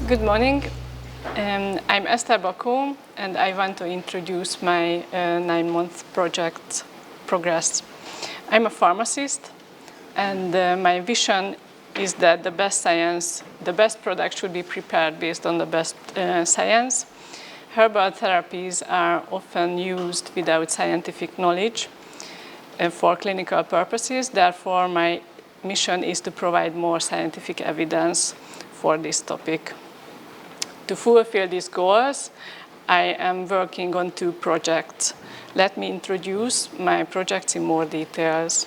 Good morning. I'm Eszter Bakó, and I want to introduce my 9-month project progress. I'm a pharmacist, and my vision is that the best product should be prepared based on the best science. Herbal therapies are often used without scientific knowledge for clinical purposes. Therefore, my mission is to provide more scientific evidence for this topic. To fulfill these goals, I am working on 2 projects. Let me introduce my projects in more details.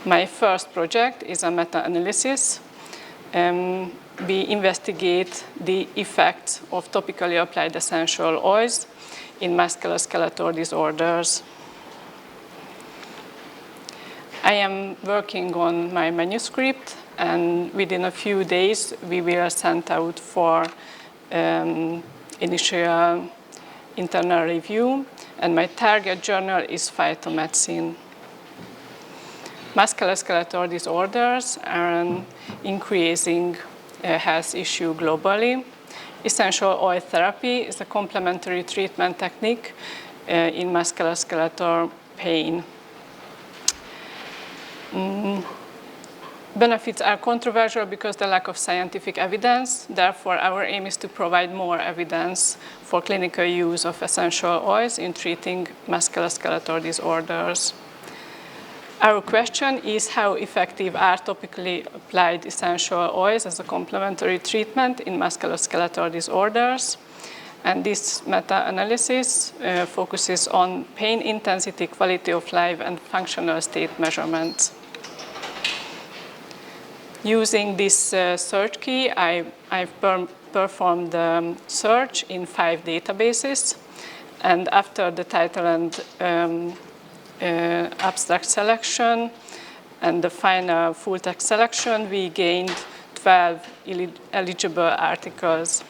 My first project is a meta-analysis. We investigate the effects of topically applied essential oils in musculoskeletal disorders. I am working on my manuscript, and within a few days we will send out for initial internal review, and my target journal is Phytomedicine. Musculoskeletal disorders are an increasing health issue globally. Essential oil therapy is a complementary treatment technique in musculoskeletal pain. Benefits are controversial because of the lack of scientific evidence. Therefore, our aim is to provide more evidence for clinical use of essential oils in treating musculoskeletal disorders. Our question is how effective are topically applied essential oils as a complementary treatment in musculoskeletal disorders. And this meta-analysis focuses on pain intensity, quality of life, and functional state measurements. Using this search key, I've performed the search in 5 databases. And after the title and abstract selection and the final full text selection, we gained 12 eligible articles.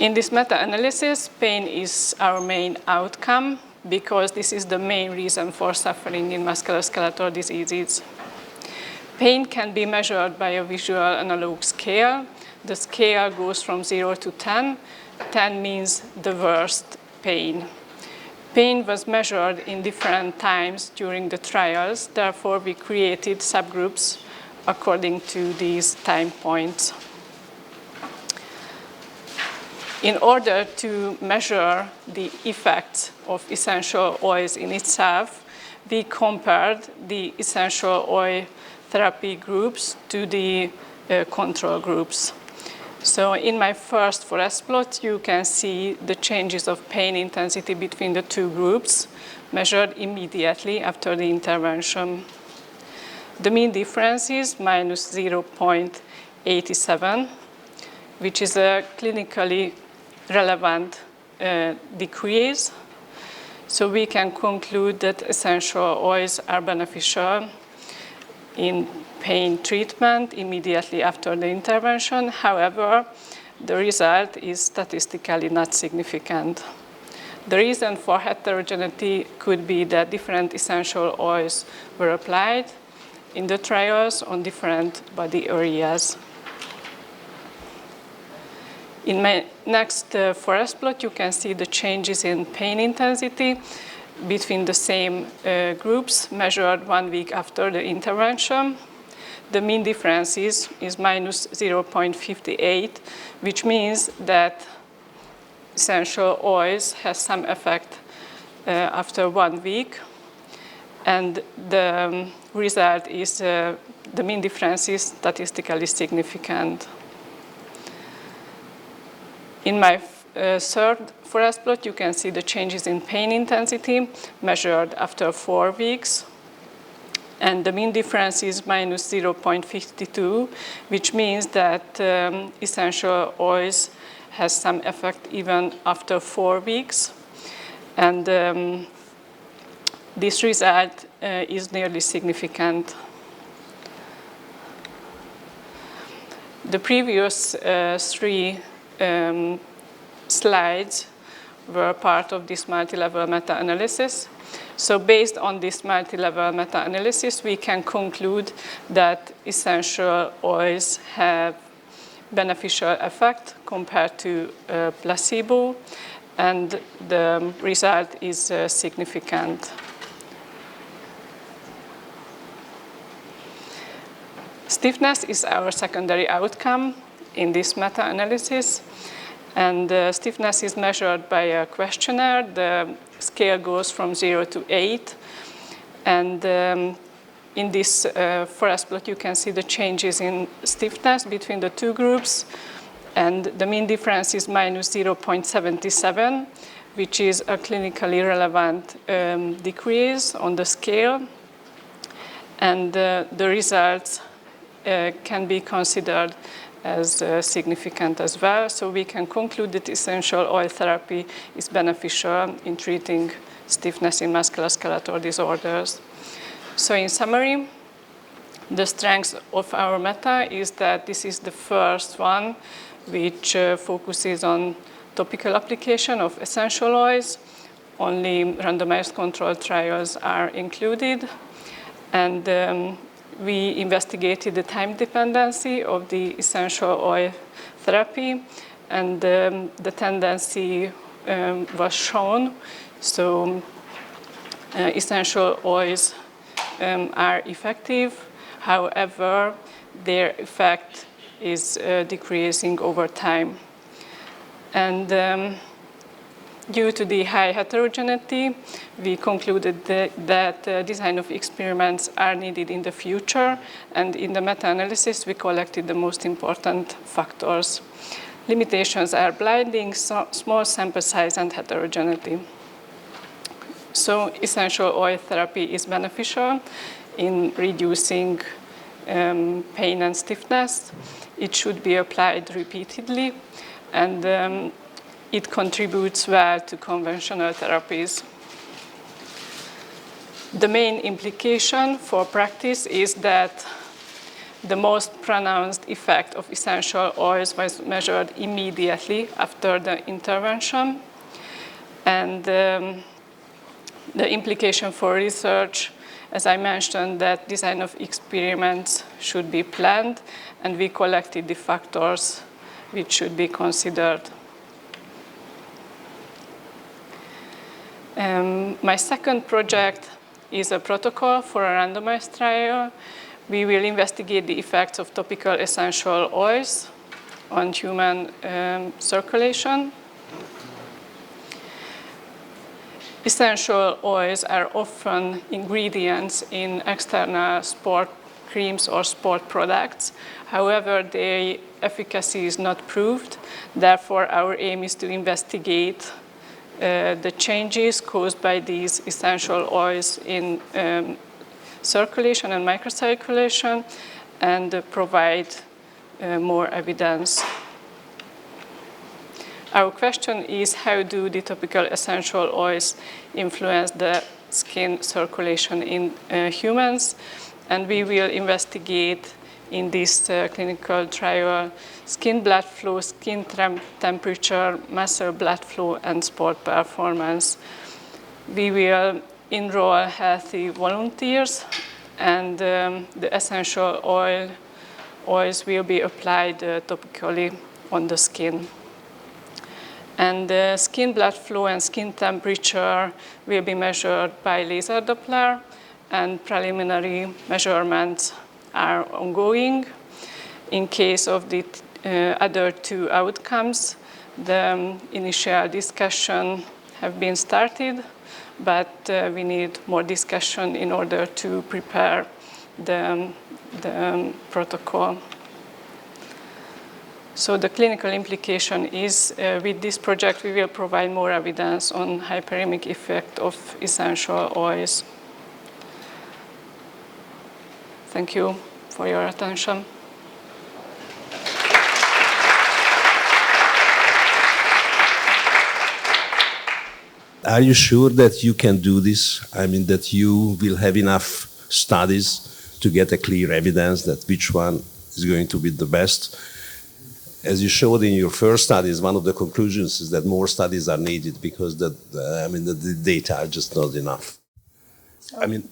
In this meta-analysis, pain is our main outcome, because this is the main reason for suffering in musculoskeletal diseases. Pain can be measured by a visual analog scale. The scale goes from 0 to 10. 10 means the worst pain. Pain was measured in different times during the trials. Therefore, we created subgroups according to these time points. In order to measure the effects of essential oils in itself, we compared the essential oil therapy groups to the control groups. So in my first forest plot, you can see the changes of pain intensity between the 2 groups measured immediately after the intervention. The mean difference is minus 0.87, which is a clinically relevant decrease. So we can conclude that essential oils are beneficial in pain treatment immediately after the intervention. However, the result is statistically not significant. The reason for heterogeneity could be that different essential oils were applied in the trials on different body areas. In my next forest plot, you can see the changes in pain intensity between the same groups measured 1 week after the intervention. The mean difference is minus 0.58, which means that essential oils has some effect after 1 week. And the result is the mean difference is statistically significant. In my third forest plot, you can see the changes in pain intensity measured after 4 weeks. And the mean difference is minus 0.52, which means that essential oils has some effect even after 4 weeks. And this result is nearly significant. The previous 3 slides were part of this multi-level meta-analysis. So based on this multi-level meta-analysis, we can conclude that essential oils have beneficial effect compared to placebo, and the result is significant. Stiffness is our secondary outcome in this meta-analysis, and stiffness is measured by a questionnaire. The scale goes from 0 to 8, and in this forest plot you can see the changes in stiffness between the two groups, and the mean difference is minus 0.77, which is a clinically relevant decrease on the scale, and the results can be considered as significant as well. So we can conclude that essential oil therapy is beneficial in treating stiffness in musculoskeletal disorders. So in summary, the strength of our meta is that this is the first one which focuses on topical application of essential oils. Only randomized controlled trials are included, and we investigated the time dependency of the essential oil therapy, and the tendency was shown. So essential oils are effective. However, their effect is decreasing over time. And due to the high heterogeneity, we concluded that design of experiments are needed in the future, and in the meta-analysis we collected the most important factors. Limitations are blinding, small sample size, and heterogeneity. So essential oil therapy is beneficial in reducing pain and stiffness. It should be applied repeatedly, and it contributes well to conventional therapies. The main implication for practice is that the most pronounced effect of essential oils was measured immediately after the intervention. And the implication for research, as I mentioned, that design of experiments should be planned, and we collected the factors which should be considered. My second project is a protocol for a randomized trial. We will investigate the effects of topical essential oils on human circulation. Essential oils are often ingredients in external sport creams or sport products. However, their efficacy is not proved. Therefore, our aim is to investigate the changes caused by these essential oils in circulation and microcirculation, and provide more evidence. Our question is, how do the topical essential oils influence the skin circulation in humans? And we will investigate in this clinical trial skin blood flow, skin temperature, muscle blood flow, and sport performance. We will enroll healthy volunteers, and the essential oils will be applied topically on the skin. And skin blood flow and skin temperature will be measured by laser Doppler, and preliminary measurements are ongoing. In case of the other two outcomes, the initial discussion have been started, but we need more discussion in order to prepare the protocol. So the clinical implication is, with this project, we will provide more evidence on hyperemic effect of essential oils. Thank you for your attention. Are you sure that you can do this? I mean, that you will have enough studies to get a clear evidence that which one is going to be the best? As you showed in your first studies, one of the conclusions is that more studies are needed because the data are just not enough. I mean,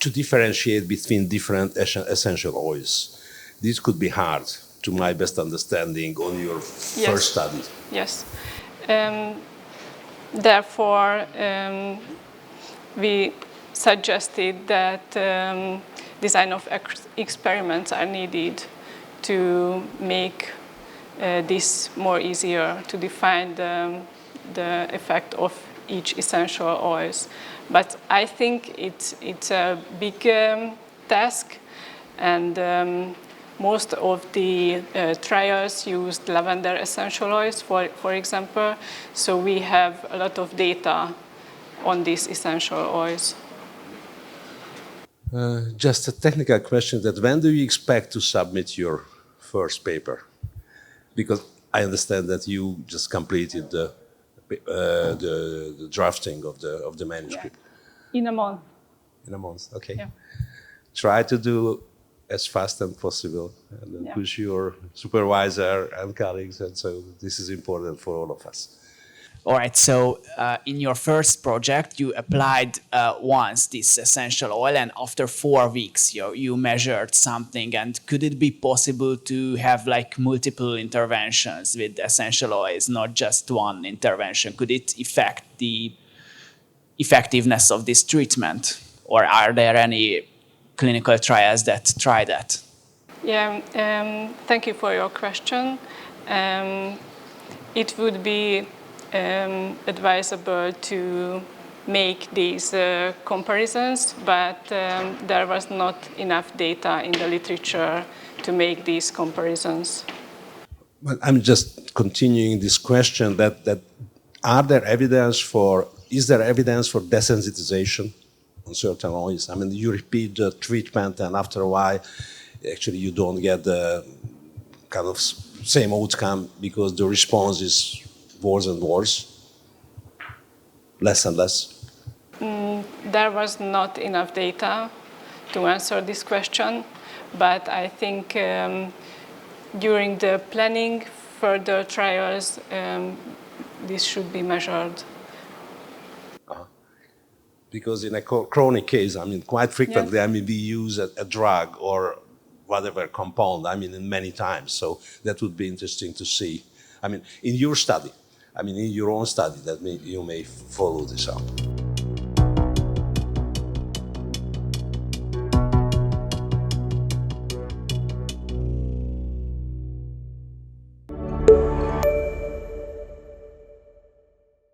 to differentiate between different essential oils. This could be hard, to my best understanding, on your first study. Yes. Therefore, we suggested that design of experiments are needed to make this more easier to define the effect of each essential oils. But I think it's a big task, and most of the trials used lavender essential oils, for example, so we have a lot of data on these essential oils. Just a technical question, that when do you expect to submit your first paper? Because I understand that you just completed the drafting of the manuscript. Yeah. In a month. In a month, okay. Yeah. Try to do as fast as possible, and then push your supervisor and colleagues, and so this is important for all of us. All right, so in your first project, you applied once this essential oil, and after 4 weeks, you measured something. And could it be possible to have like multiple interventions with essential oils, not just one intervention? Could it affect the effectiveness of this treatment, or are there any clinical trials that try that? Yeah, thank you for your question. It would be advisable to make these comparisons, but there was not enough data in the literature to make these comparisons. Well, I'm just continuing this question that is there evidence for desensitization on certain oils? I mean, you repeat the treatment, and after a while, actually you don't get the kind of same outcome because the response is worse and worse, less and less? There was not enough data to answer this question, but I think during the planning further trials, this should be measured. Because in a chronic case, I mean, quite frequently, I mean, we use a drug or whatever compound, I mean, in many times. So that would be interesting to see. I mean, in your study, in your own study, that you may follow this up.